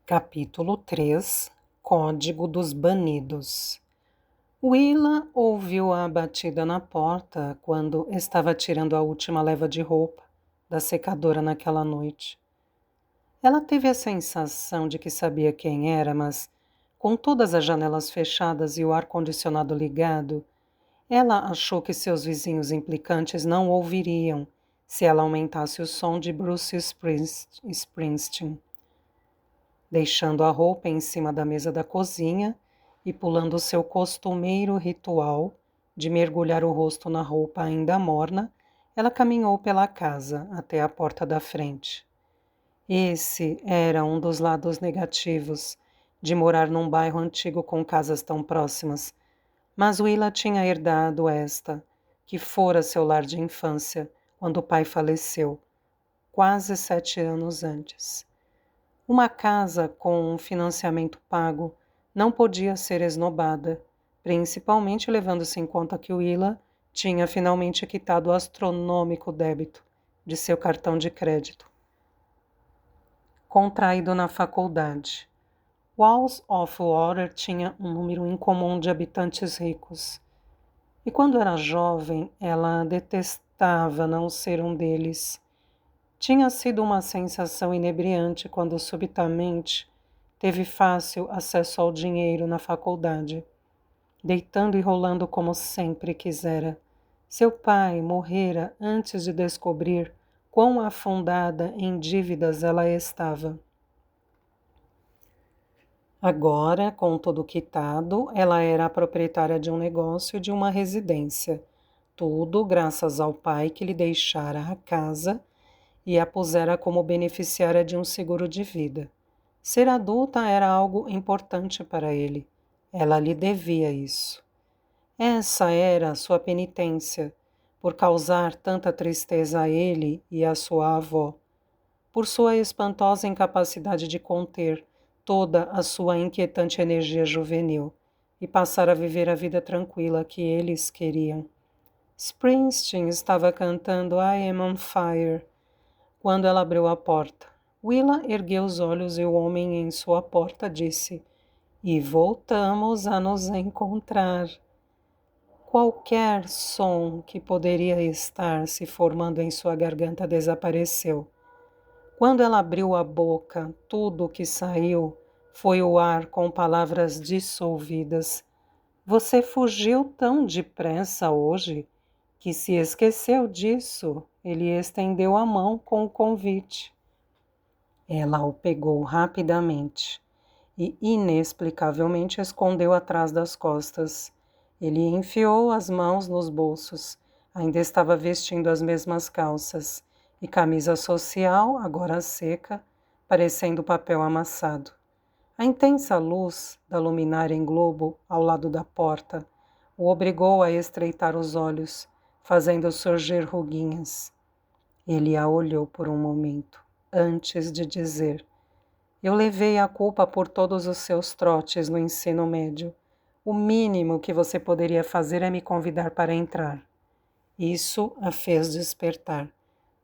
Capítulo 3 Código dos Banidos. Willa ouviu a batida na porta quando estava tirando a última leva de roupa da secadora naquela noite. Ela teve a sensação de que sabia quem era, mas, com todas as janelas fechadas e o ar-condicionado ligado, ela achou que seus vizinhos implicantes não ouviriam se ela aumentasse o som de Bruce Springsteen. Deixando a roupa em cima da mesa da cozinha e pulando seu costumeiro ritual de mergulhar o rosto na roupa ainda morna, ela caminhou pela casa até a porta da frente. Esse era um dos lados negativos de morar num bairro antigo com casas tão próximas, mas Willa tinha herdado esta, que fora seu lar de infância, quando o pai faleceu, quase 7 anos antes. Uma casa com um financiamento pago não podia ser esnobada, principalmente levando-se em conta que Willa tinha finalmente quitado o astronômico débito de seu cartão de crédito, contraído na faculdade. Walls of Water tinha um número incomum de habitantes ricos, e quando era jovem ela detestava não ser um deles. Tinha sido uma sensação inebriante quando subitamente teve fácil acesso ao dinheiro na faculdade, deitando e rolando como sempre quisera. Seu pai morrera antes de descobrir quão afundada em dívidas ela estava. Agora, com tudo quitado, ela era a proprietária de um negócio e de uma residência, tudo graças ao pai que lhe deixara a casa e a pusera como beneficiária de um seguro de vida. Ser adulta era algo importante para ele. Ela lhe devia isso. Essa era a sua penitência, por causar tanta tristeza a ele e a sua avó, por sua espantosa incapacidade de conter toda a sua inquietante energia juvenil e passar a viver a vida tranquila que eles queriam. Springsteen estava cantando I Am on Fire quando ela abriu a porta. Willa ergueu os olhos e o homem em sua porta disse: "E voltamos a nos encontrar." Qualquer som que poderia estar se formando em sua garganta desapareceu. Quando ela abriu a boca, tudo o que saiu foi o ar com palavras dissolvidas. "Você fugiu tão depressa hoje que se esqueceu disso." Ele estendeu a mão com o convite. Ela o pegou rapidamente e inexplicavelmente escondeu atrás das costas. Ele enfiou as mãos nos bolsos. Ainda estava vestindo as mesmas calças e camisa social, agora seca, parecendo papel amassado. A intensa luz da luminária em globo ao lado da porta o obrigou a estreitar os olhos, fazendo surgir ruguinhas. Ele a olhou por um momento, antes de dizer: "Eu levei a culpa por todos os seus trotes no ensino médio. O mínimo que você poderia fazer é me convidar para entrar." Isso a fez despertar.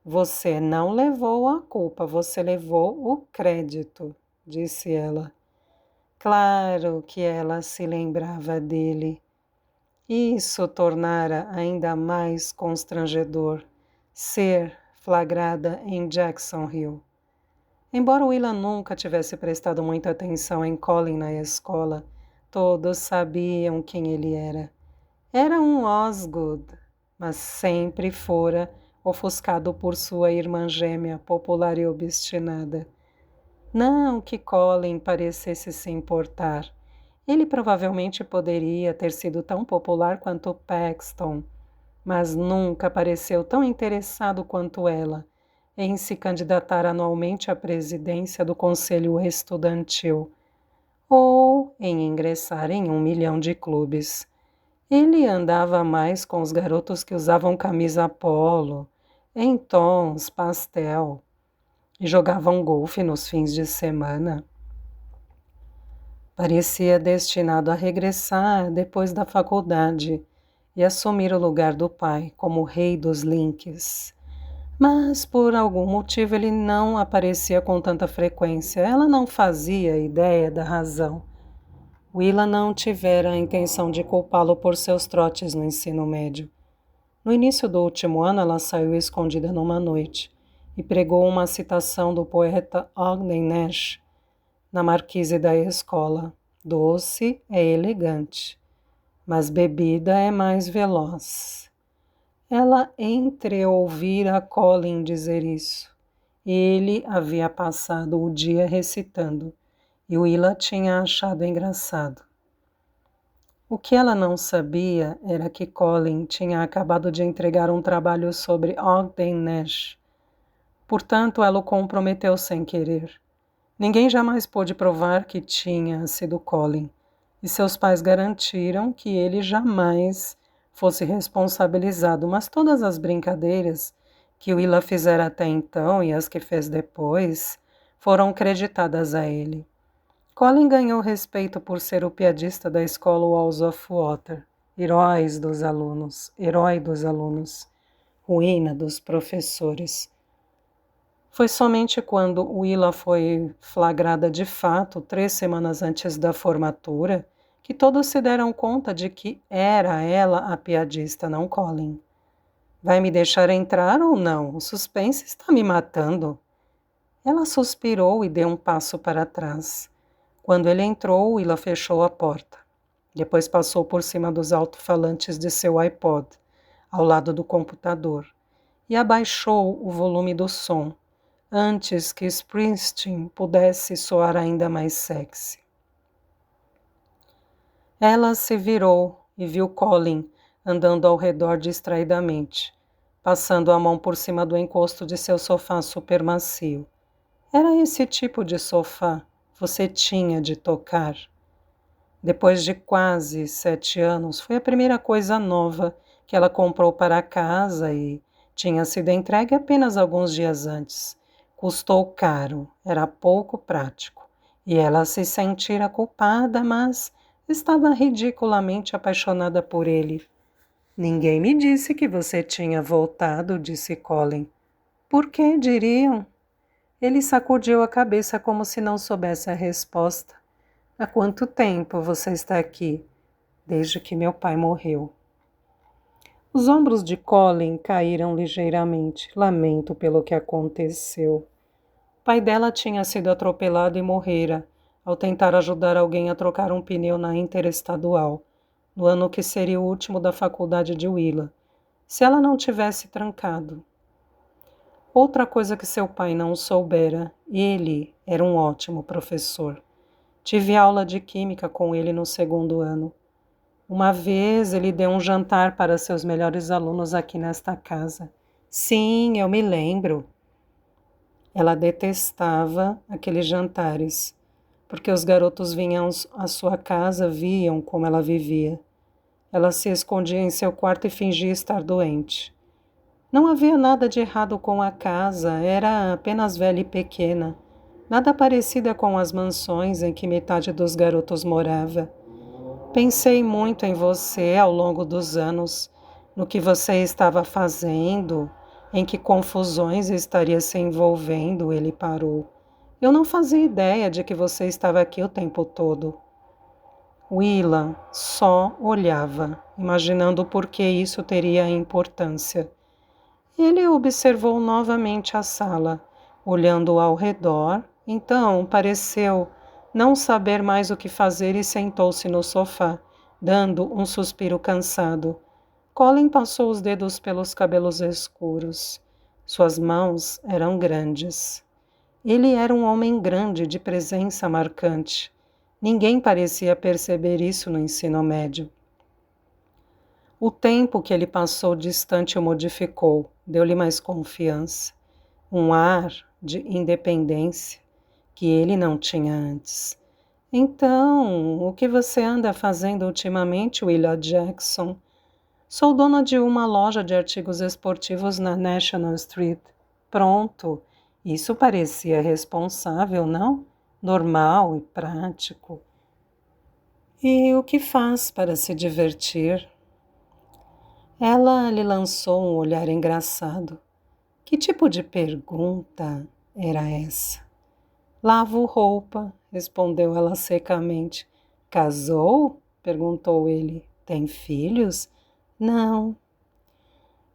"Você não levou a culpa, você levou o crédito", disse ela. Claro que ela se lembrava dele. Isso tornara ainda mais constrangedor ser flagrada em Jackson Hill. Embora Willa nunca tivesse prestado muita atenção em Colin na escola, todos sabiam quem ele era. Era um Osgood, mas sempre fora ofuscado por sua irmã gêmea, popular e obstinada. Não que Colin parecesse se importar. Ele provavelmente poderia ter sido tão popular quanto Paxton, mas nunca pareceu tão interessado quanto ela em se candidatar anualmente à presidência do conselho estudantil ou em ingressar em 1 milhão de clubes. Ele andava mais com os garotos que usavam camisa polo, em tons pastel, e jogavam golfe nos fins de semana. Parecia destinado a regressar depois da faculdade e assumir o lugar do pai como rei dos links. Mas por algum motivo ele não aparecia com tanta frequência. Ela não fazia ideia da razão. Willa não tivera a intenção de culpá-lo por seus trotes no ensino médio. No início do último ano, ela saiu escondida numa noite e pregou uma citação do poeta Ogden Nash na marquise da escola. Doce é elegante, mas bebida é mais veloz. Ela entreouvira Colin dizer isso. Ele havia passado o dia recitando e Willa tinha achado engraçado. O que ela não sabia era que Colin tinha acabado de entregar um trabalho sobre Ogden Nash. Portanto, ela o comprometeu sem querer. Ninguém jamais pôde provar que tinha sido Colin, e seus pais garantiram que ele jamais fosse responsabilizado, mas todas as brincadeiras que Willa fizera até então e as que fez depois foram creditadas a ele. Colin ganhou respeito por ser o piadista da escola Walls of Water, herói dos alunos, ruína dos professores. Foi somente quando Willa foi flagrada de fato, 3 semanas antes da formatura, que todos se deram conta de que era ela a piadista, não Colin. Vai me deixar entrar ou não? O suspense está me matando. Ela suspirou e deu um passo para trás. Quando ele entrou, Willa fechou a porta. Depois passou por cima dos alto-falantes de seu iPod, ao lado do computador, e abaixou o volume do som, antes que Springsteen pudesse soar ainda mais sexy. Ela se virou e viu Colin andando ao redor distraidamente, passando a mão por cima do encosto de seu sofá super macio. Era esse tipo de sofá. Você tinha de tocar. Depois de quase 7 anos, foi a primeira coisa nova que ela comprou para casa e tinha sido entregue apenas alguns dias antes. Custou caro, era pouco prático, e ela se sentira culpada, mas estava ridiculamente apaixonada por ele. Ninguém me disse que você tinha voltado, disse Colin. Por que, diriam? Ele sacudiu a cabeça como se não soubesse a resposta. Há quanto tempo você está aqui? Desde que meu pai morreu. Os ombros de Colin caíram ligeiramente. Lamento pelo que aconteceu. O pai dela tinha sido atropelado e morrera ao tentar ajudar alguém a trocar um pneu na Interestadual, no ano que seria o último da faculdade de Willa, se ela não tivesse trancado. Outra coisa que seu pai não soubera, ele era um ótimo professor. Tive aula de química com ele no 2º ano. Uma vez ele deu um jantar para seus melhores alunos aqui nesta casa. Sim, eu me lembro. Ela detestava aqueles jantares, porque os garotos vinham à sua casa, viam como ela vivia. Ela se escondia em seu quarto e fingia estar doente. Não havia nada de errado com a casa, era apenas velha e pequena, nada parecida com as mansões em que metade dos garotos morava. Pensei muito em você ao longo dos anos, no que você estava fazendo, em que confusões estaria se envolvendo, ele parou. Eu não fazia ideia de que você estava aqui o tempo todo. Willa só olhava, imaginando por que isso teria importância. Ele observou novamente a sala, olhando ao redor, então pareceu não saber mais o que fazer e sentou-se no sofá, dando um suspiro cansado. Colin passou os dedos pelos cabelos escuros. Suas mãos eram grandes. Ele era um homem grande, de presença marcante. Ninguém parecia perceber isso no ensino médio. O tempo que ele passou distante o modificou, deu-lhe mais confiança, um ar de independência que ele não tinha antes. Então, o que você anda fazendo ultimamente, Willa Jackson? Sou dona de uma loja de artigos esportivos na National Street. Pronto, isso parecia responsável, não? Normal e prático. E o que faz para se divertir? Ela lhe lançou um olhar engraçado. Que tipo de pergunta era essa? Lavo roupa, respondeu ela secamente. Casou? Perguntou ele. Tem filhos? Não.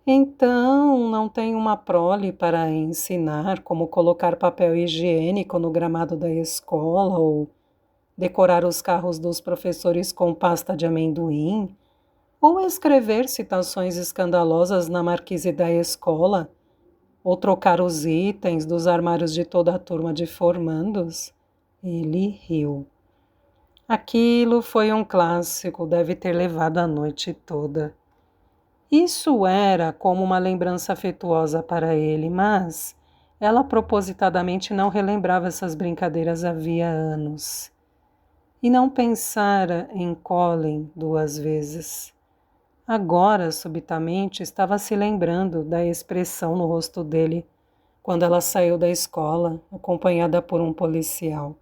Então, não tem uma prole para ensinar como colocar papel higiênico no gramado da escola ou decorar os carros dos professores com pasta de amendoim, ou escrever citações escandalosas na marquise da escola, ou trocar os itens dos armários de toda a turma de formandos? Ele riu. Aquilo foi um clássico, deve ter levado a noite toda. Isso era como uma lembrança afetuosa para ele, mas ela propositadamente não relembrava essas brincadeiras havia anos. E não pensara em Colin 2 vezes. Agora, subitamente, estava se lembrando da expressão no rosto dele quando ela saiu da escola, acompanhada por um policial.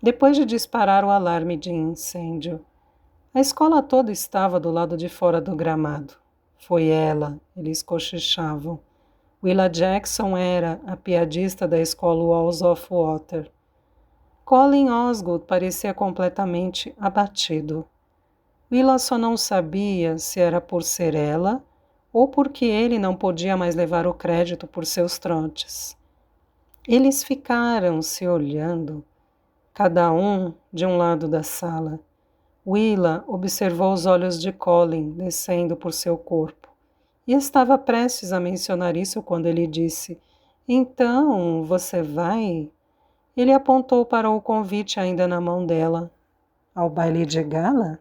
Depois de disparar o alarme de incêndio, a escola toda estava do lado de fora do gramado. Foi ela, eles cochichavam. Willa Jackson era a piadista da escola Walls of Water. Colin Osgood parecia completamente abatido. Willa só não sabia se era por ser ela ou porque ele não podia mais levar o crédito por seus trotes. Eles ficaram se olhando, cada um de um lado da sala. Willa observou os olhos de Colin descendo por seu corpo e estava prestes a mencionar isso quando ele disse: Então, você vai? Ele apontou para o convite ainda na mão dela. Ao baile de gala?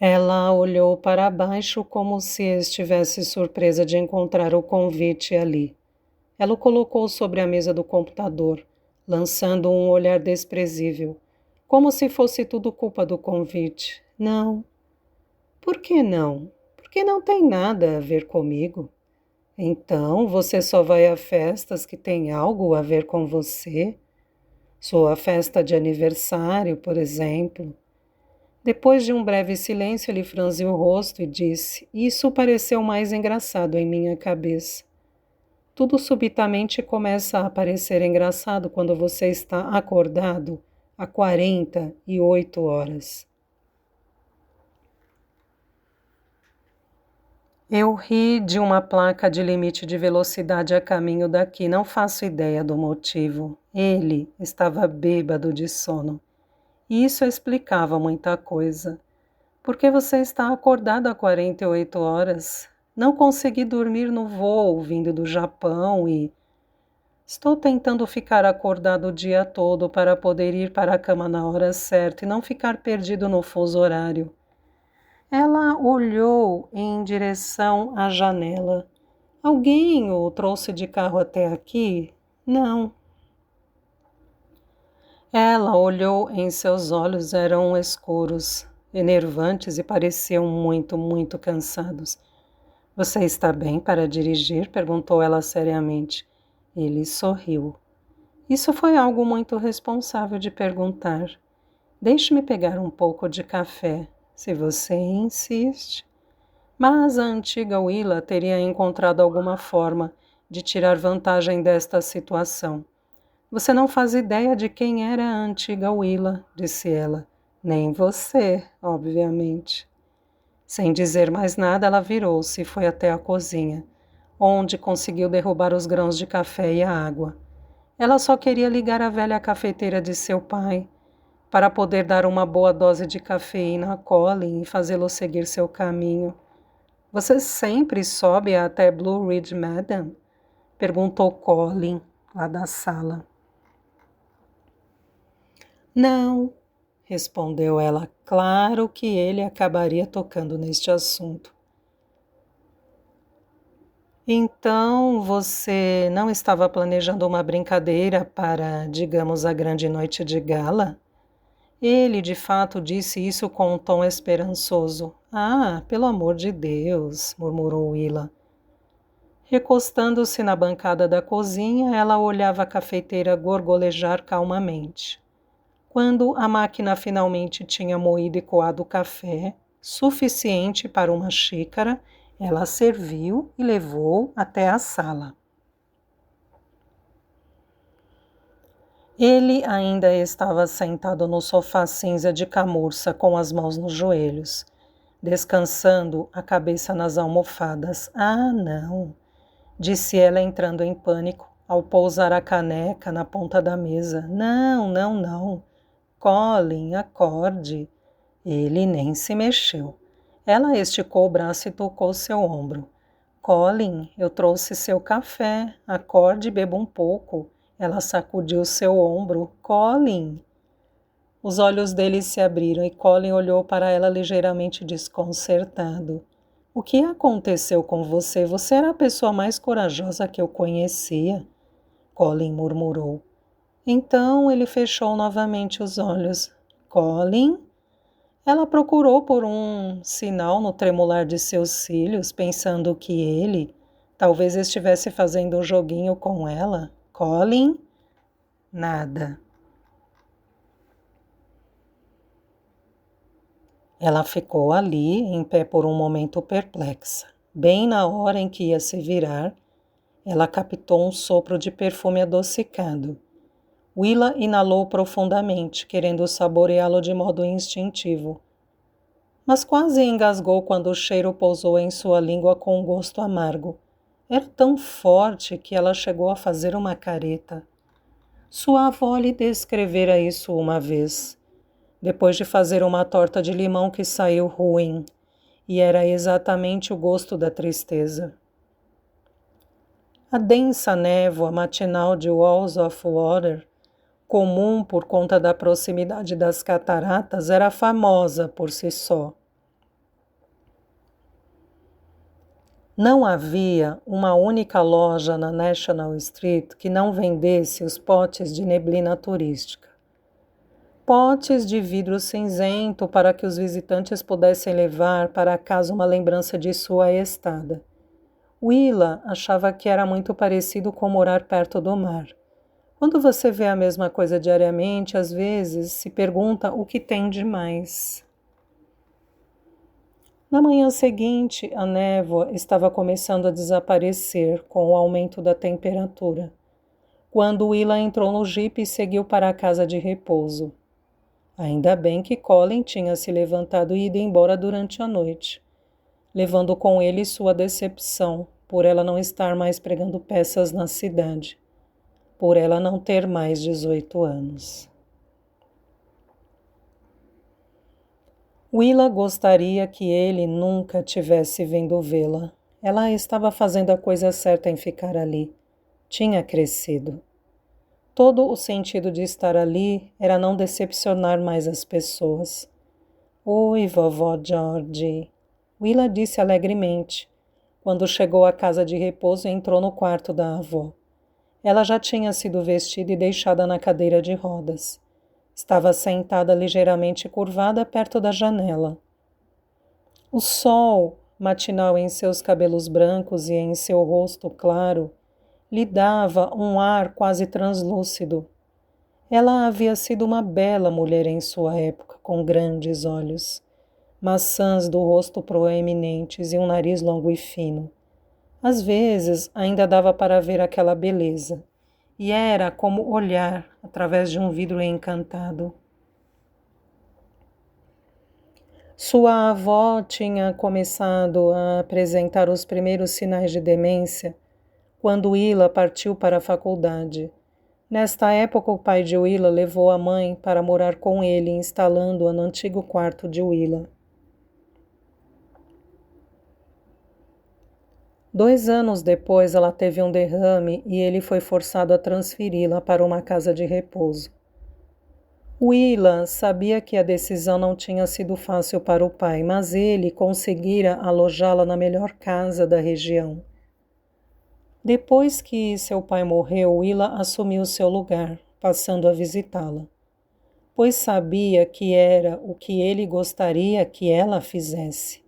Ela olhou para baixo como se estivesse surpresa de encontrar o convite ali. Ela o colocou sobre a mesa do computador, lançando um olhar desprezível, como se fosse tudo culpa do convite. Não. Por que não? Porque não tem nada a ver comigo. Então, você só vai a festas que têm algo a ver com você? Sua festa de aniversário, por exemplo. Depois de um breve silêncio, ele franziu o rosto e disse: Isso pareceu mais engraçado em minha cabeça. Tudo subitamente começa a parecer engraçado quando você está acordado há 48 horas. Eu ri de uma placa de limite de velocidade a caminho daqui, não faço ideia do motivo. Ele estava bêbado de sono. E isso explicava muita coisa. Por que você está acordado há 48 horas? Não consegui dormir no voo vindo do Japão e estou tentando ficar acordado o dia todo para poder ir para a cama na hora certa e não ficar perdido no fuso horário. Ela olhou em direção à janela. Alguém o trouxe de carro até aqui? Não. Ela olhou em seus olhos, eram escuros, enervantes e pareciam muito, muito cansados. Você está bem para dirigir? Perguntou ela seriamente. Ele sorriu. Isso foi algo muito responsável de perguntar. Deixe-me pegar um pouco de café, se você insiste. Mas a antiga Willa teria encontrado alguma forma de tirar vantagem desta situação. Você não faz ideia de quem era a antiga Willa, disse ela. Nem você, obviamente. Sem dizer mais nada, ela virou-se e foi até a cozinha, onde conseguiu derrubar os grãos de café e a água. Ela só queria ligar a velha cafeteira de seu pai, para poder dar uma boa dose de cafeína a Colin e fazê-lo seguir seu caminho. Você sempre sobe até Blue Ridge, Madam? Perguntou Colin, lá da sala. Não, respondeu ela. Claro que ele acabaria tocando neste assunto. Então, você não estava planejando uma brincadeira para, digamos, a grande noite de gala? Ele, de fato, disse isso com um tom esperançoso. Ah, pelo amor de Deus, murmurou Willa. Recostando-se na bancada da cozinha, ela olhava a cafeteira gorgolejar calmamente. Quando a máquina finalmente tinha moído e coado o café, suficiente para uma xícara, Ela serviu e levou até a sala. Ele ainda estava sentado no sofá cinza de camurça com as mãos nos joelhos, descansando a cabeça nas almofadas. Ah, não, disse ela entrando em pânico ao pousar a caneca na ponta da mesa. Não, não, não. Colin, acorde. Ele nem se mexeu. Ela esticou o braço e tocou seu ombro. Colin, eu trouxe seu café. Acorde e beba um pouco. Ela sacudiu seu ombro. Colin. Os olhos dele se abriram e Colin olhou para ela ligeiramente desconcertado. O que aconteceu com você? Você era a pessoa mais corajosa que eu conhecia. Colin murmurou. Então ele fechou novamente os olhos. Colin? Ela procurou por um sinal no tremular de seus cílios, pensando que ele talvez estivesse fazendo um joguinho com ela. Colin? Nada. Ela ficou ali, em pé por um momento perplexa. Bem na hora em que ia se virar, ela captou um sopro de perfume adocicado. Willa inalou profundamente, querendo saboreá-lo de modo instintivo. Mas quase engasgou quando o cheiro pousou em sua língua com um gosto amargo. Era tão forte que ela chegou a fazer uma careta. Sua avó lhe descrevera isso uma vez, depois de fazer uma torta de limão que saiu ruim, e era exatamente o gosto da tristeza. A densa névoa matinal de Walls of Water, comum por conta da proximidade das cataratas, era famosa por si só. Não havia uma única loja na National Street que não vendesse os potes de neblina turística. Potes de vidro cinzento para que os visitantes pudessem levar para casa uma lembrança de sua estada. Willa achava que era muito parecido com morar perto do mar. Quando você vê a mesma coisa diariamente, às vezes se pergunta o que tem de mais. Na manhã seguinte, a névoa estava começando a desaparecer com o aumento da temperatura, quando Willa entrou no jipe e seguiu para a casa de repouso. Ainda bem que Colin tinha se levantado e ido embora durante a noite, levando com ele sua decepção por ela não estar mais pregando peças na cidade, por ela não ter mais 18 anos. Willa gostaria que ele nunca tivesse vindo vê-la. Ela estava fazendo a coisa certa em ficar ali. Tinha crescido. Todo o sentido de estar ali era não decepcionar mais as pessoas. Oi, vovó George. Willa disse alegremente, quando chegou à casa de repouso e entrou no quarto da avó. Ela já tinha sido vestida e deixada na cadeira de rodas. Estava sentada ligeiramente curvada perto da janela. O sol, matinal em seus cabelos brancos e em seu rosto claro, lhe dava um ar quase translúcido. Ela havia sido uma bela mulher em sua época, com grandes olhos, maçãs do rosto proeminentes e um nariz longo e fino. Às vezes ainda dava para ver aquela beleza, e era como olhar através de um vidro encantado. Sua avó tinha começado a apresentar os primeiros sinais de demência quando Willa partiu para a faculdade. Nesta época, o pai de Willa levou a mãe para morar com ele, instalando-a no antigo quarto de Willa. 2 anos depois, ela teve um derrame e ele foi forçado a transferi-la para uma casa de repouso. Willa sabia que a decisão não tinha sido fácil para o pai, mas ele conseguira alojá-la na melhor casa da região. Depois que seu pai morreu, Willa assumiu seu lugar, passando a visitá-la, pois sabia que era o que ele gostaria que ela fizesse.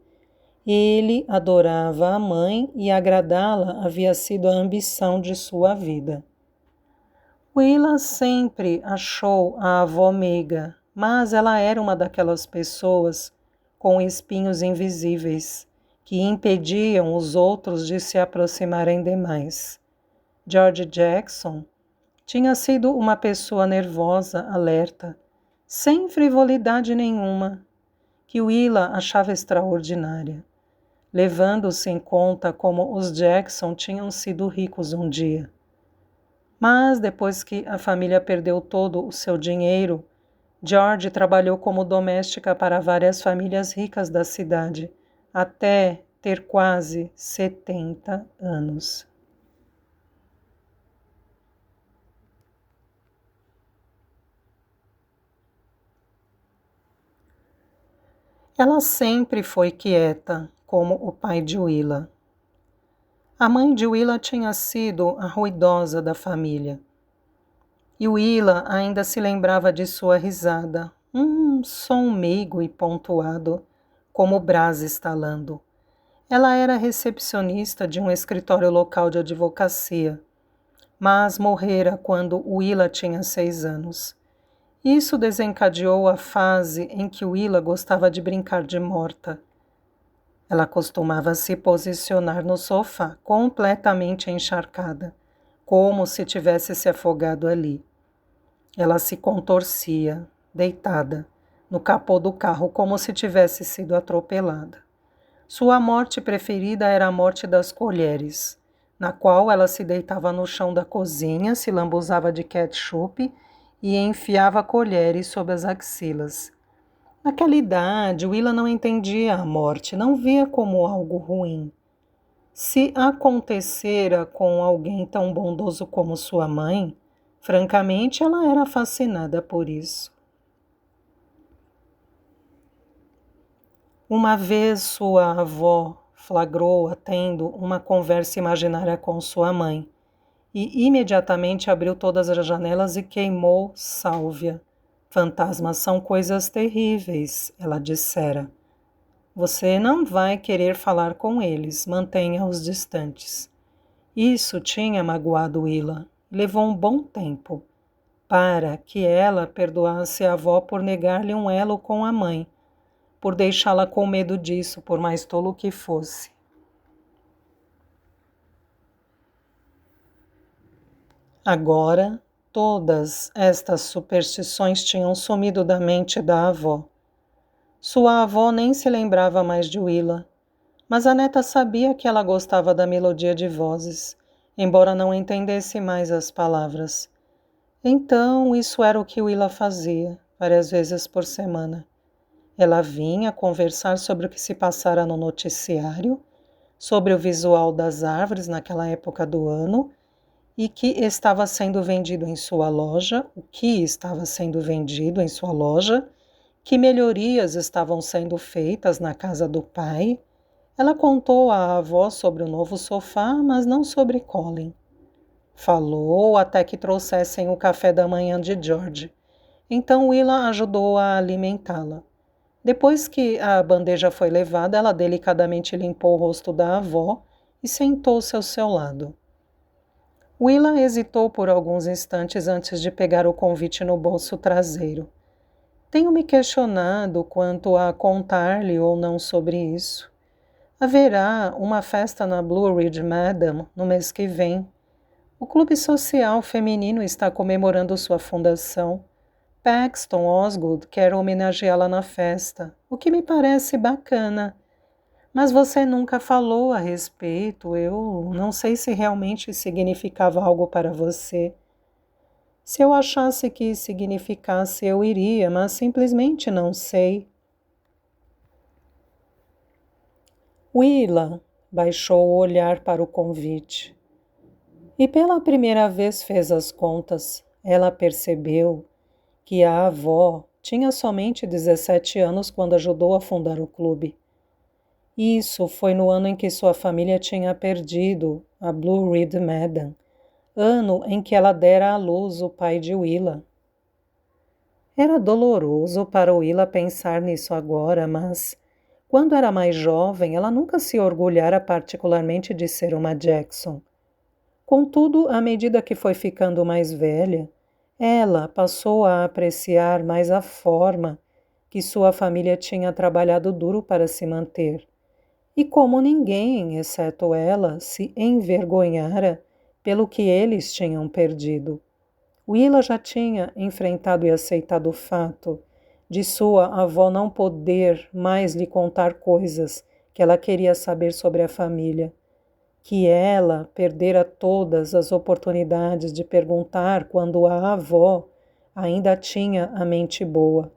Ele adorava a mãe e agradá-la havia sido a ambição de sua vida. Willa sempre achou a avó meiga, mas ela era uma daquelas pessoas com espinhos invisíveis que impediam os outros de se aproximarem demais. George Jackson tinha sido uma pessoa nervosa, alerta, sem frivolidade nenhuma, que Willa achava extraordinária, levando-se em conta como os Jackson tinham sido ricos um dia. Mas depois que a família perdeu todo o seu dinheiro, George trabalhou como doméstica para várias famílias ricas da cidade, até ter quase 70 anos. Ela sempre foi quieta, como o pai de Willa. A mãe de Willa tinha sido a ruidosa da família. E Willa ainda se lembrava de sua risada, um som meigo e pontuado, como o brás estalando. Ela era recepcionista de um escritório local de advocacia, mas morrera quando Willa tinha 6 anos. Isso desencadeou a fase em que Willa gostava de brincar de morta. Ela costumava se posicionar no sofá, completamente encharcada, como se tivesse se afogado ali. Ela se contorcia, deitada, no capô do carro, como se tivesse sido atropelada. Sua morte preferida era a morte das colheres, na qual ela se deitava no chão da cozinha, se lambuzava de ketchup e enfiava colheres sob as axilas. Naquela idade, Willa não entendia a morte, não via como algo ruim. Se acontecera com alguém tão bondoso como sua mãe, francamente ela era fascinada por isso. Uma vez sua avó flagrou-a tendo uma conversa imaginária com sua mãe e imediatamente abriu todas as janelas e queimou sálvia. Fantasmas são coisas terríveis, ela dissera. Você não vai querer falar com eles, mantenha-os distantes. Isso tinha magoado Willa. Levou um bom tempo para que ela perdoasse a avó por negar-lhe um elo com a mãe, por deixá-la com medo disso, por mais tolo que fosse. Agora, todas estas superstições tinham sumido da mente da avó. Sua avó nem se lembrava mais de Willa, mas a neta sabia que ela gostava da melodia de vozes, embora não entendesse mais as palavras. Então, isso era o que Willa fazia, várias vezes por semana. Ela vinha conversar sobre o que se passara no noticiário, sobre o visual das árvores naquela época do ano e que estava sendo vendido em sua loja, o que estava sendo vendido em sua loja, que melhorias estavam sendo feitas na casa do pai. Ela contou à avó sobre o novo sofá, mas não sobre Colin. Falou até que trouxessem o café da manhã de George. Então Willa ajudou a alimentá-la. Depois que a bandeja foi levada, ela delicadamente limpou o rosto da avó e sentou-se ao seu lado. Willa hesitou por alguns instantes antes de pegar o convite no bolso traseiro. Tenho me questionado quanto a contar-lhe ou não sobre isso. Haverá uma festa na Blue Ridge Madam no mês que vem. O Clube Social Feminino está comemorando sua fundação. Paxton Osgood quer homenageá-la na festa, o que me parece bacana. Mas você nunca falou a respeito, eu não sei se realmente significava algo para você. Se eu achasse que significasse, eu iria, mas simplesmente não sei. Willa baixou o olhar para o convite. E pela primeira vez fez as contas. Ela percebeu que a avó tinha somente 17 anos quando ajudou a fundar o clube. Isso foi no ano em que sua família tinha perdido a Blue Ridge Madam, ano em que ela dera à luz o pai de Willa. Era doloroso para Willa pensar nisso agora, mas, quando era mais jovem, ela nunca se orgulhara particularmente de ser uma Jackson. Contudo, à medida que foi ficando mais velha, ela passou a apreciar mais a forma que sua família tinha trabalhado duro para se manter E como ninguém, exceto ela, se envergonhara pelo que eles tinham perdido. Willa já tinha enfrentado e aceitado o fato de sua avó não poder mais lhe contar coisas que ela queria saber sobre a família, que ela perdera todas as oportunidades de perguntar quando a avó ainda tinha a mente boa,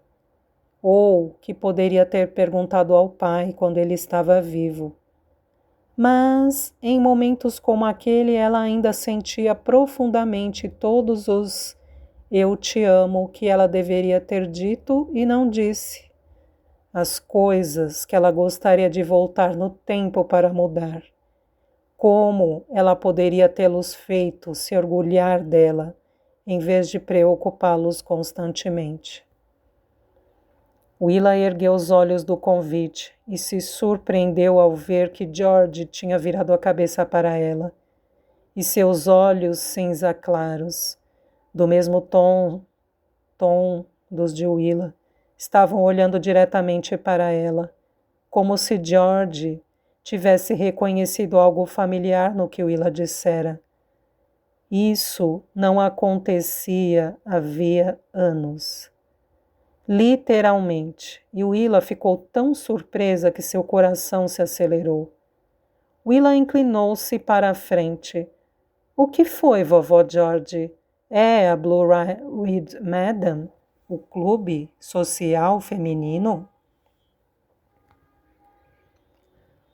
ou que poderia ter perguntado ao pai quando ele estava vivo. Mas, em momentos como aquele, ela ainda sentia profundamente todos os "eu te amo" que ela deveria ter dito e não disse. As coisas que ela gostaria de voltar no tempo para mudar. Como ela poderia tê-los feito se orgulhar dela, em vez de preocupá-los constantemente. Willa ergueu os olhos do convite e se surpreendeu ao ver que George tinha virado a cabeça para ela, e seus olhos cinza claros, do mesmo tom dos de Willa, estavam olhando diretamente para ela, como se George tivesse reconhecido algo familiar no que Willa dissera. Isso não acontecia havia anos. Literalmente, e Willa ficou tão surpresa que seu coração se acelerou. Willa inclinou-se para a frente. O que foi, vovó George? É a Blue Ridge Madam? O clube social feminino?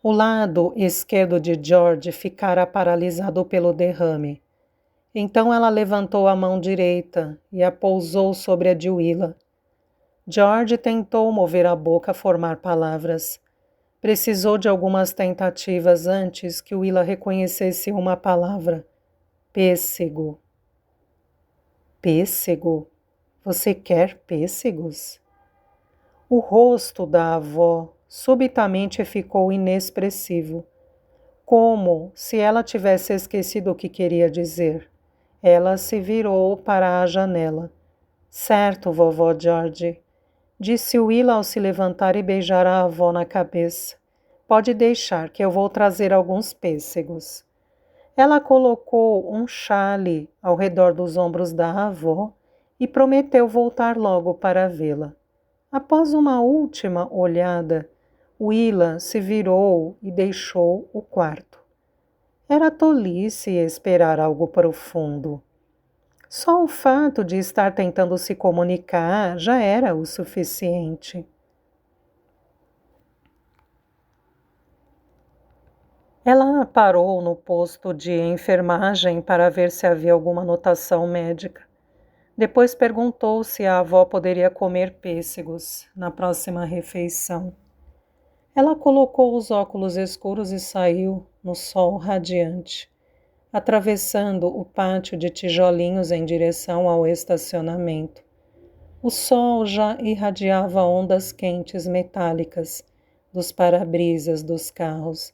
O lado esquerdo de George ficara paralisado pelo derrame. Então ela levantou a mão direita e a pousou sobre a de Willa. George tentou mover a boca a formar palavras. Precisou de algumas tentativas antes que Willa reconhecesse uma palavra. Pêssego. Pêssego? Você quer pêssegos? O rosto da avó subitamente ficou inexpressivo, como se ela tivesse esquecido o que queria dizer. Ela se virou para a janela. Certo, vovó George, disse Willa ao se levantar e beijar a avó na cabeça. Pode deixar que eu vou trazer alguns pêssegos. Ela colocou um chale ao redor dos ombros da avó e prometeu voltar logo para vê-la. Após uma última olhada, Willa se virou e deixou o quarto. Era tolice esperar algo profundo. Só o fato de estar tentando se comunicar já era o suficiente. Ela parou no posto de enfermagem para ver se havia alguma anotação médica. Depois perguntou se a avó poderia comer pêssegos na próxima refeição. Ela colocou os óculos escuros e saiu no sol radiante, atravessando o pátio de tijolinhos em direção ao estacionamento. O sol já irradiava ondas quentes metálicas dos para-brisas dos carros,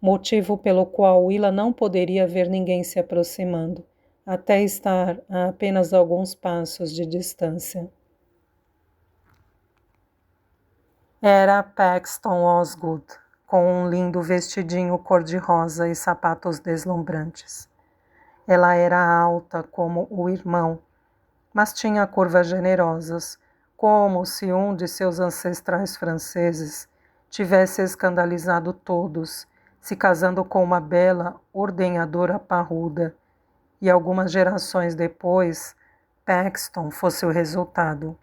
motivo pelo qual Willa não poderia ver ninguém se aproximando, até estar a apenas alguns passos de distância. Era Paxton Osgood, com um lindo vestidinho cor-de-rosa e sapatos deslumbrantes. Ela era alta como o irmão, mas tinha curvas generosas, como se um de seus ancestrais franceses tivesse escandalizado todos, se casando com uma bela ordenhadora parruda, e algumas gerações depois, Paxton fosse o resultado.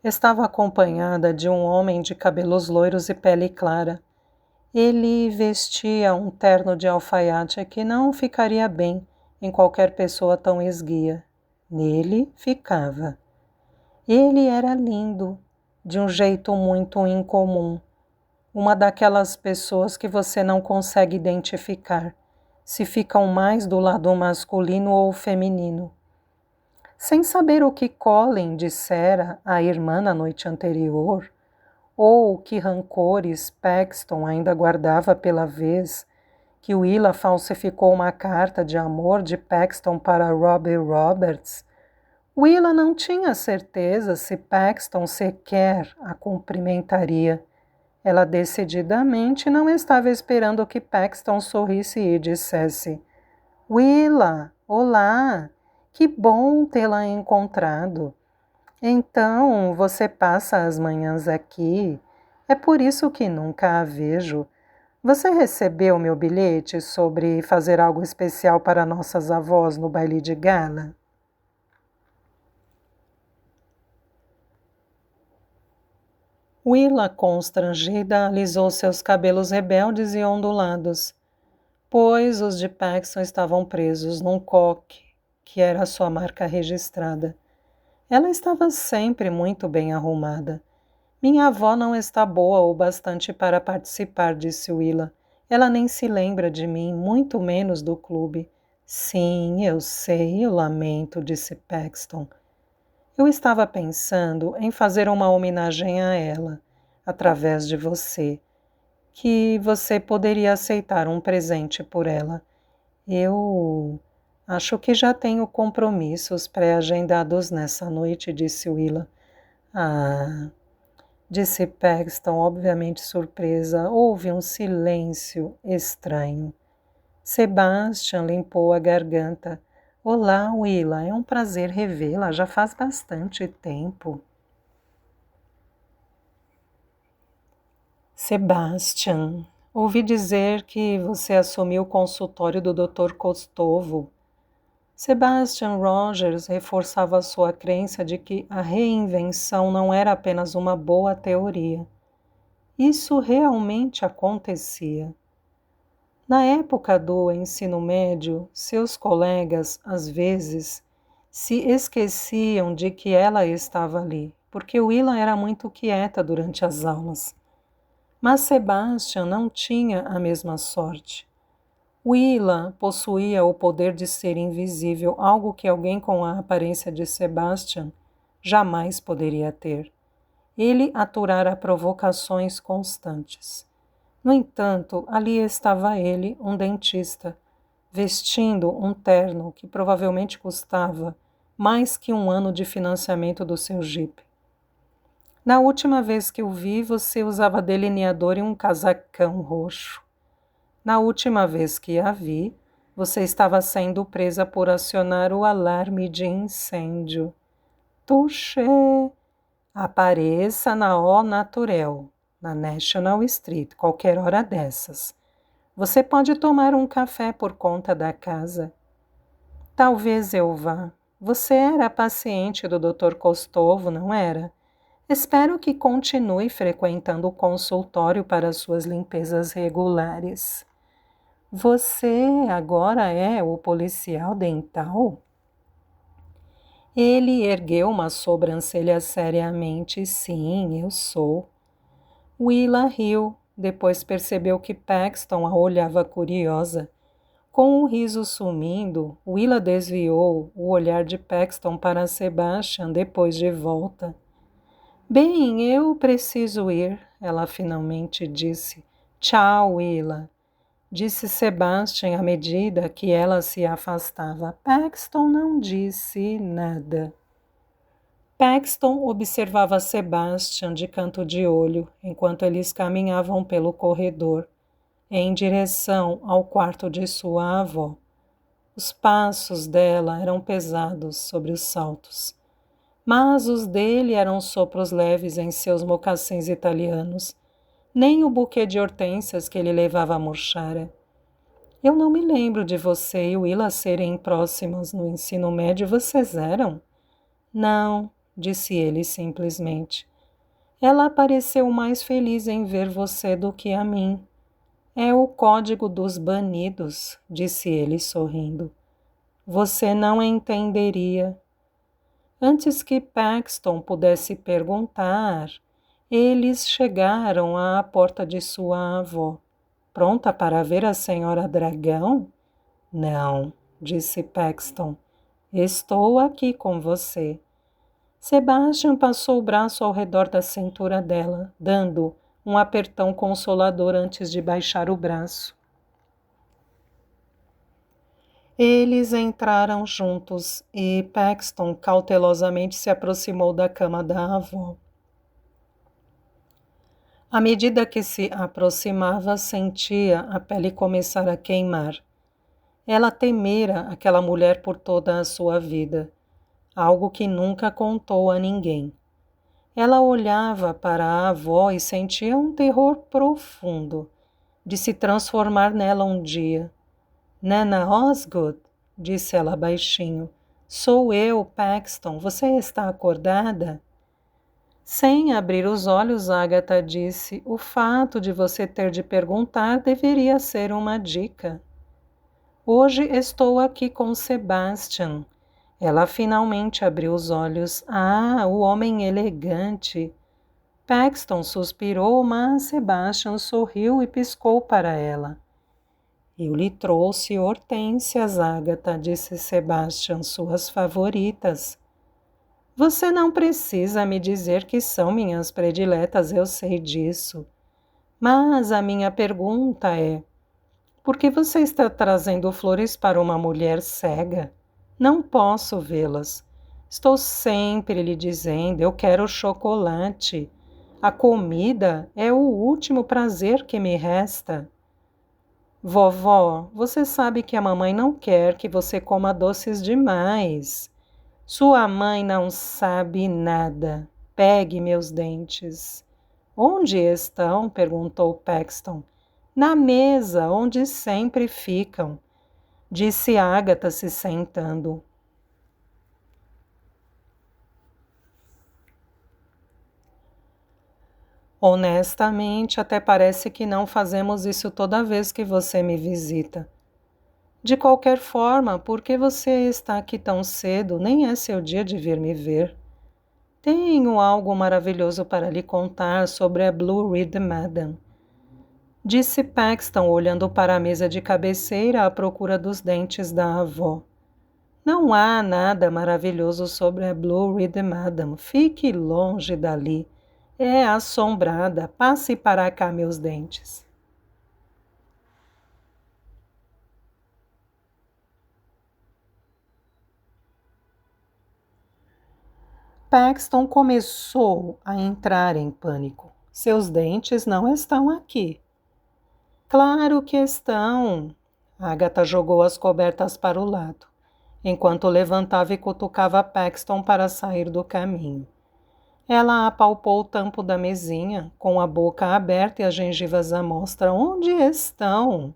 Estava acompanhada de um homem de cabelos loiros e pele clara. Ele vestia um terno de alfaiate que não ficaria bem em qualquer pessoa tão esguia. Nele ficava. Ele era lindo, de um jeito muito incomum. Uma daquelas pessoas que você não consegue identificar, se ficam mais do lado masculino ou feminino. Sem saber o que Colin dissera à irmã na noite anterior, ou que rancores Paxton ainda guardava pela vez que Willa falsificou uma carta de amor de Paxton para Robbie Roberts, Willa não tinha certeza se Paxton sequer a cumprimentaria. Ela decididamente não estava esperando que Paxton sorrisse e dissesse: Willa, olá, que bom tê-la encontrado. Então, você passa as manhãs aqui? É por isso que nunca a vejo. Você recebeu meu bilhete sobre fazer algo especial para nossas avós no baile de gala? Willa, constrangida, alisou seus cabelos rebeldes e ondulados, pois os de Paxton estavam presos num coque, que era a sua marca registrada. Ela estava sempre muito bem arrumada. Minha avó não está boa o bastante para participar, disse Willa. Ela nem se lembra de mim, muito menos do clube. Sim, eu sei, eu lamento, disse Paxton. Eu estava pensando em fazer uma homenagem a ela, através de você, que você poderia aceitar um presente por ela. Eu acho que já tenho compromissos pré-agendados nessa noite, disse Willa. Ah, disse Paxton, obviamente surpresa. Houve um silêncio estranho. Sebastian limpou a garganta. Olá, Willa, é um prazer revê-la. Já faz bastante tempo. Sebastian, ouvi dizer que você assumiu o consultório do Dr. Kostovo. Sebastian Rogers reforçava sua crença de que a reinvenção não era apenas uma boa teoria. Isso realmente acontecia. Na época do ensino médio, seus colegas, às vezes, se esqueciam de que ela estava ali, porque Willa era muito quieta durante as aulas. Mas Sebastian não tinha a mesma sorte. Willa possuía o poder de ser invisível, algo que alguém com a aparência de Sebastian jamais poderia ter. Ele aturara provocações constantes. No entanto, ali estava ele, um dentista, vestindo um terno que provavelmente custava mais que um ano de financiamento do seu Jeep. Na última vez que o vi, você usava delineador e um casacão roxo. Na última vez que a vi, você estava sendo presa por acionar o alarme de incêndio. Touché! Apareça na O Naturel, na National Street, qualquer hora dessas. Você pode tomar um café por conta da casa. Talvez eu vá. Você era paciente do Dr. Kostovo, não era? Espero que continue frequentando o consultório para suas limpezas regulares. Você agora é o policial dental? Ele ergueu uma sobrancelha seriamente. Sim, eu sou. Willa riu, depois percebeu que Paxton a olhava curiosa. Com o riso sumindo, Willa desviou o olhar de Paxton para Sebastian depois de volta. Bem, eu preciso ir, ela finalmente disse. Tchau, Willa, disse Sebastian à medida que ela se afastava. Paxton não disse nada. Paxton observava Sebastian de canto de olho enquanto eles caminhavam pelo corredor, em direção ao quarto de sua avó. Os passos dela eram pesados sobre os saltos, mas os dele eram sopros leves em seus mocassins italianos, nem o buquê de hortênsias que ele levava murchara. Eu não me lembro de você e Willa serem próximas no ensino médio. Vocês eram? Não, disse ele simplesmente. Ela pareceu mais feliz em ver você do que a mim. É o código dos banidos, disse ele sorrindo. Você não entenderia. Antes que Paxton pudesse perguntar, eles chegaram à porta de sua avó. Pronta para ver a senhora Dragão? Não, disse Paxton. Estou aqui com você. Sebastian passou o braço ao redor da cintura dela, dando um apertão consolador antes de baixar o braço. Eles entraram juntos e Paxton cautelosamente se aproximou da cama da avó. À medida que se aproximava, sentia a pele começar a queimar. Ela temera aquela mulher por toda a sua vida, algo que nunca contou a ninguém. Ela olhava para a avó e sentia um terror profundo de se transformar nela um dia. Nana Osgood, disse ela baixinho, sou eu, Paxton. Você está acordada? Sem abrir os olhos, Agatha disse, o fato de você ter de perguntar deveria ser uma dica. Hoje estou aqui com Sebastian. Ela finalmente abriu os olhos. Ah, o homem elegante. Paxton suspirou, mas Sebastian sorriu e piscou para ela. Eu lhe trouxe hortênsias, Agatha, disse Sebastian, suas favoritas. Você não precisa me dizer que são minhas prediletas, eu sei disso. Mas a minha pergunta é: por que você está trazendo flores para uma mulher cega? Não posso vê-las. Estou sempre lhe dizendo, eu quero chocolate. A comida é o último prazer que me resta. Vovó, você sabe que a mamãe não quer que você coma doces demais. Sua mãe não sabe nada. Pegue meus dentes. Onde estão? Perguntou Paxton. Na mesa, onde sempre ficam, disse Agatha se sentando. Honestamente, até parece que não fazemos isso toda vez que você me visita. De qualquer forma, por que você está aqui tão cedo? Nem é seu dia de vir me ver. Tenho algo maravilhoso para lhe contar sobre a Blue Reed Madam, disse Paxton, olhando para a mesa de cabeceira à procura dos dentes da avó. Não há nada maravilhoso sobre a Blue Reed Madam. Fique longe dali. É assombrada. Passe para cá meus dentes. Paxton começou a entrar em pânico. Seus dentes não estão aqui. Claro que estão. Agatha jogou as cobertas para o lado, enquanto levantava e cutucava Paxton para sair do caminho. Ela apalpou o tampo da mesinha, com a boca aberta e as gengivas à mostra. Onde estão?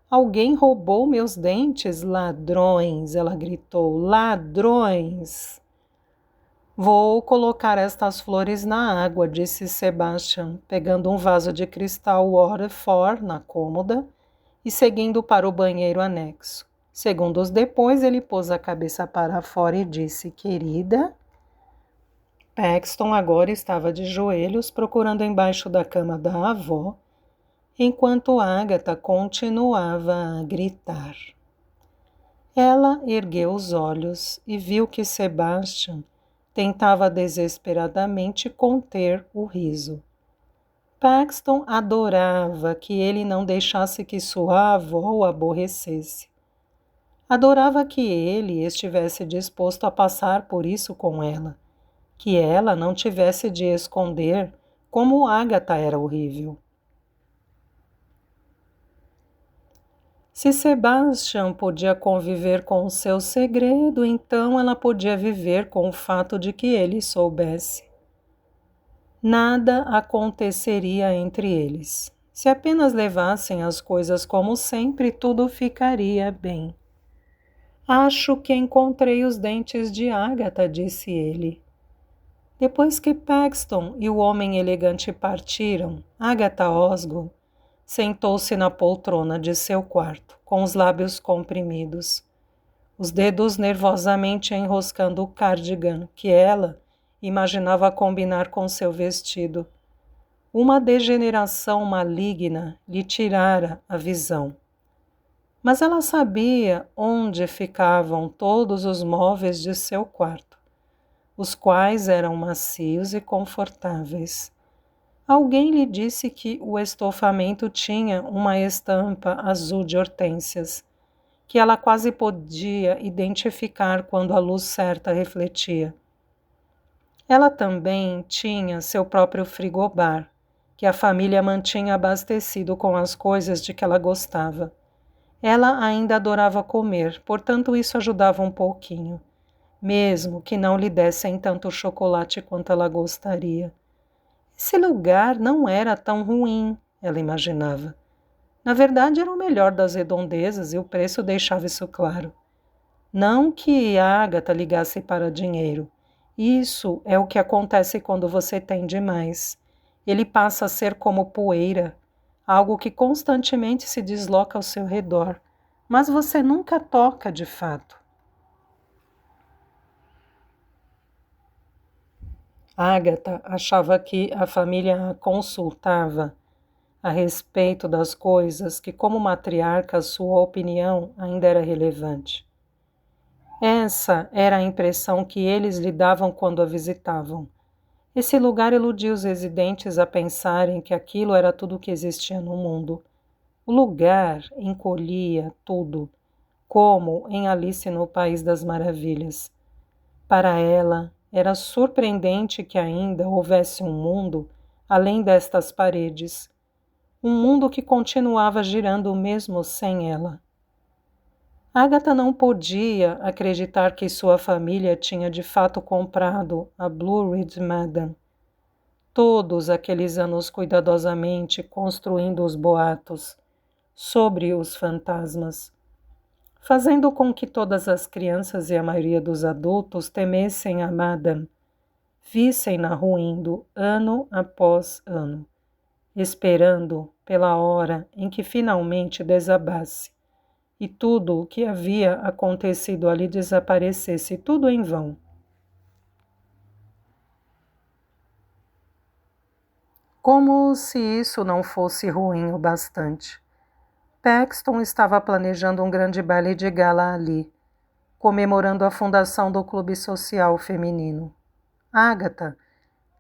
Alguém roubou meus dentes? Ladrões! Ela gritou. Ladrões! Vou colocar estas flores na água, disse Sebastian, pegando um vaso de cristal Waterford na cômoda e seguindo para o banheiro anexo. Segundos depois, ele pôs a cabeça para fora e disse, querida. Paxton agora estava de joelhos, procurando embaixo da cama da avó, enquanto Agatha continuava a gritar. Ela ergueu os olhos e viu que Sebastian tentava desesperadamente conter o riso. Paxton adorava que ele não deixasse que sua avó o aborrecesse. Adorava que ele estivesse disposto a passar por isso com ela, que ela não tivesse de esconder como Agatha era horrível. Se Sebastian podia conviver com o seu segredo, então ela podia viver com o fato de que ele soubesse. Nada aconteceria entre eles. Se apenas levassem as coisas como sempre, tudo ficaria bem. Acho que encontrei os dentes de Agatha, disse ele. Depois que Paxton e o homem elegante partiram, Agatha Osgood sentou-se na poltrona de seu quarto, com os lábios comprimidos, os dedos nervosamente enroscando o cardigan que ela imaginava combinar com seu vestido. Uma degeneração maligna lhe tirara a visão. Mas ela sabia onde ficavam todos os móveis de seu quarto, os quais eram macios e confortáveis. Alguém lhe disse que o estofamento tinha uma estampa azul de hortênsias, que ela quase podia identificar quando a luz certa refletia. Ela também tinha seu próprio frigobar, que a família mantinha abastecido com as coisas de que ela gostava. Ela ainda adorava comer, portanto isso ajudava um pouquinho, mesmo que não lhe dessem tanto chocolate quanto ela gostaria. Esse lugar não era tão ruim, ela imaginava. Na verdade, era o melhor das redondezas e o preço deixava isso claro. Não que a Agatha ligasse para dinheiro. Isso é o que acontece quando você tem demais. Ele passa a ser como poeira, algo que constantemente se desloca ao seu redor, mas você nunca toca de fato. Agatha achava que a família a consultava a respeito das coisas que, como matriarca, sua opinião ainda era relevante. Essa era a impressão que eles lhe davam quando a visitavam. Esse lugar iludia os residentes a pensarem que aquilo era tudo o que existia no mundo. O lugar encolhia tudo, como em Alice no País das Maravilhas. Para ela, era surpreendente que ainda houvesse um mundo além destas paredes, um mundo que continuava girando mesmo sem ela. Agatha não podia acreditar que sua família tinha de fato comprado a Blue Ridge Madam. Todos aqueles anos cuidadosamente construindo os boatos sobre os fantasmas, fazendo com que todas as crianças e a maioria dos adultos temessem a Madame, vissem-na ruindo ano após ano, esperando pela hora em que finalmente desabasse e tudo o que havia acontecido ali desaparecesse, tudo em vão. Como se isso não fosse ruim o bastante. Paxton estava planejando um grande baile de gala ali, comemorando a fundação do Clube Social Feminino. Agatha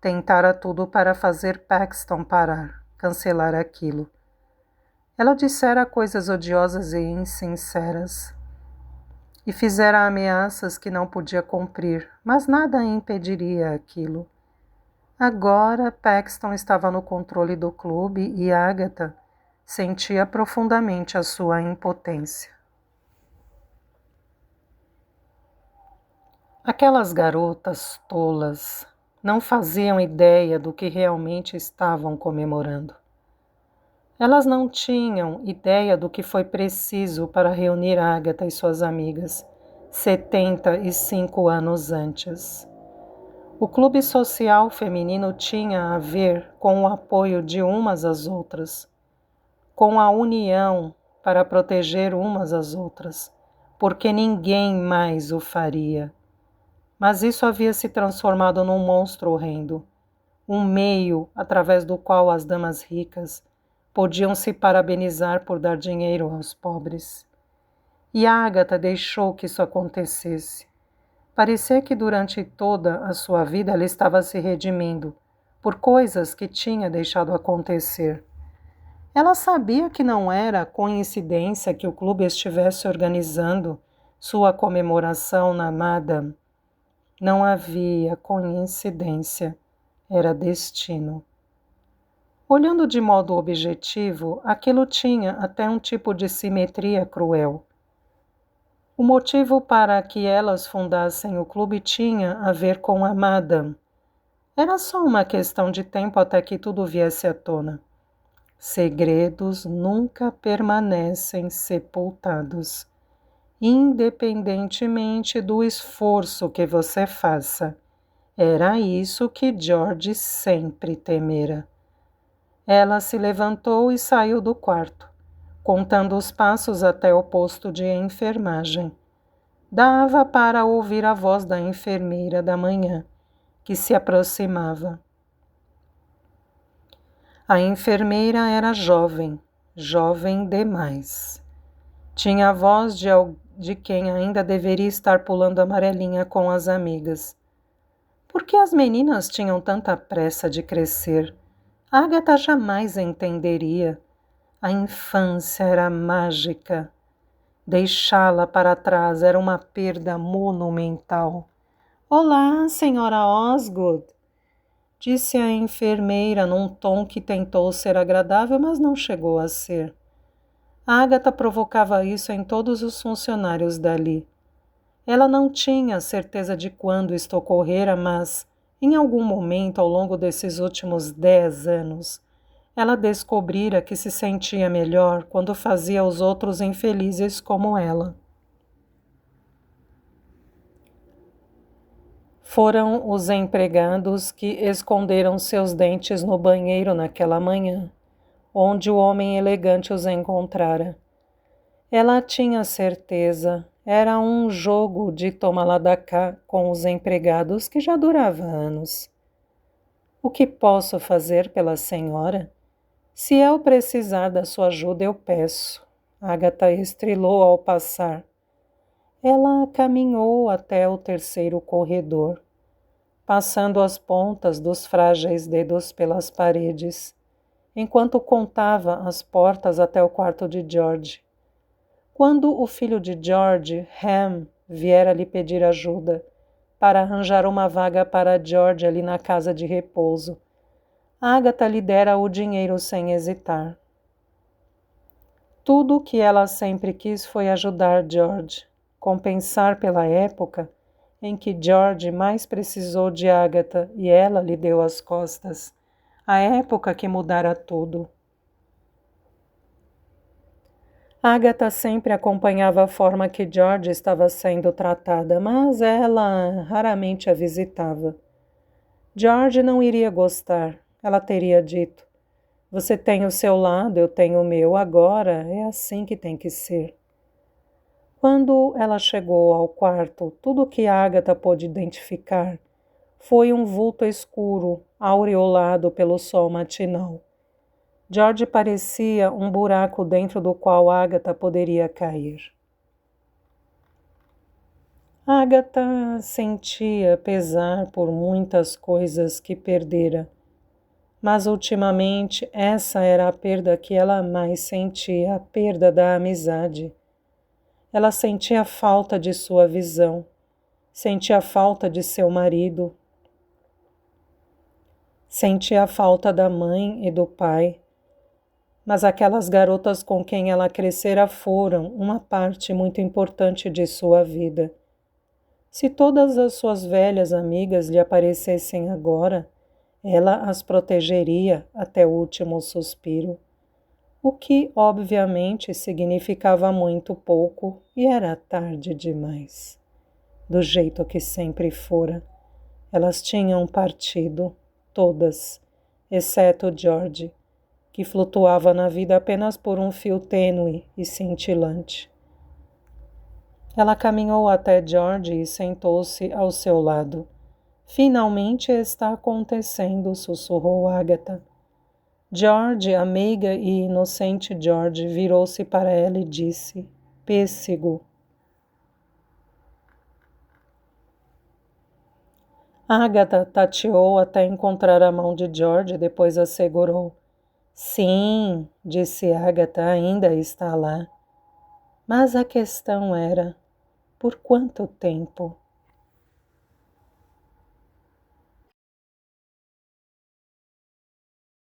tentara tudo para fazer Paxton parar, cancelar aquilo. Ela dissera coisas odiosas e insinceras, e fizera ameaças que não podia cumprir, mas nada impediria aquilo. Agora Paxton estava no controle do clube e Agatha sentia profundamente a sua impotência. Aquelas garotas tolas não faziam ideia do que realmente estavam comemorando. Elas não tinham ideia do que foi preciso para reunir Agatha e suas amigas 75 anos antes. O clube social feminino tinha a ver com o apoio de umas às outras, com a união para proteger umas às outras, porque ninguém mais o faria. Mas isso havia se transformado num monstro horrendo, um meio através do qual as damas ricas podiam se parabenizar por dar dinheiro aos pobres. E Agatha deixou que isso acontecesse. Parecia que durante toda a sua vida ela estava se redimindo por coisas que tinha deixado acontecer. Ela sabia que não era coincidência que o clube estivesse organizando sua comemoração na Madame. Não havia coincidência, era destino. Olhando de modo objetivo, aquilo tinha até um tipo de simetria cruel. O motivo para que elas fundassem o clube tinha a ver com a Madame. Era só uma questão de tempo até que tudo viesse à tona. Segredos nunca permanecem sepultados, independentemente do esforço que você faça. Era isso que George sempre temera. Ela se levantou e saiu do quarto, contando os passos até o posto de enfermagem. Dava para ouvir a voz da enfermeira da manhã, que se aproximava. A enfermeira era jovem, jovem demais. Tinha a voz de quem ainda deveria estar pulando amarelinha com as amigas. Por que as meninas tinham tanta pressa de crescer? Agatha jamais entenderia. A infância era mágica. Deixá-la para trás era uma perda monumental. Olá, senhora Osgood. disse a enfermeira num tom que tentou ser agradável, mas não chegou a ser. A Agatha provocava isso em todos os funcionários dali. Ela não tinha certeza de quando isto ocorrera, mas, em algum momento ao longo desses últimos 10 anos, ela descobrira que se sentia melhor quando fazia os outros infelizes como ela. Foram os empregados que esconderam seus dentes no banheiro naquela manhã, onde o homem elegante os encontrara. Ela tinha certeza, era um jogo de toma lá da cá com os empregados que já durava anos. O que posso fazer pela senhora? Se eu precisar da sua ajuda, eu peço. Agatha estrilou ao passar. Ela caminhou até o terceiro corredor, passando as pontas dos frágeis dedos pelas paredes, enquanto contava as portas até o quarto de George. Quando o filho de George, Ham, viera lhe pedir ajuda para arranjar uma vaga para George ali na casa de repouso, Agatha lhe dera o dinheiro sem hesitar. Tudo o que ela sempre quis foi ajudar George, compensar pela época em que George mais precisou de Agatha e ela lhe deu as costas, a época que mudara tudo. Agatha sempre acompanhava a forma que George estava sendo tratada, mas ela raramente a visitava. George não iria gostar, ela teria dito. Você tem o seu lado, eu tenho o meu, agora é assim que tem que ser. Quando ela chegou ao quarto, tudo o que Agatha pôde identificar foi um vulto escuro, aureolado pelo sol matinal. George parecia um buraco dentro do qual Agatha poderia cair. Agatha sentia pesar por muitas coisas que perdera, mas ultimamente essa era a perda que ela mais sentia, a perda da amizade. Ela sentia a falta de sua visão, sentia a falta de seu marido, sentia a falta da mãe e do pai. Mas aquelas garotas com quem ela crescera foram uma parte muito importante de sua vida. Se todas as suas velhas amigas lhe aparecessem agora, ela as protegeria até o último suspiro, o que obviamente significava muito pouco e era tarde demais. Do jeito que sempre fora, elas tinham partido, todas, exceto George, que flutuava na vida apenas por um fio tênue e cintilante. Ela caminhou até George e sentou-se ao seu lado. Finalmente está acontecendo, sussurrou Agatha. George, a meiga e inocente George, virou-se para ela e disse: Pêssego. Agatha tateou até encontrar a mão de George e depois a segurou. Sim, disse Agatha, ainda está lá. Mas a questão era, por quanto tempo?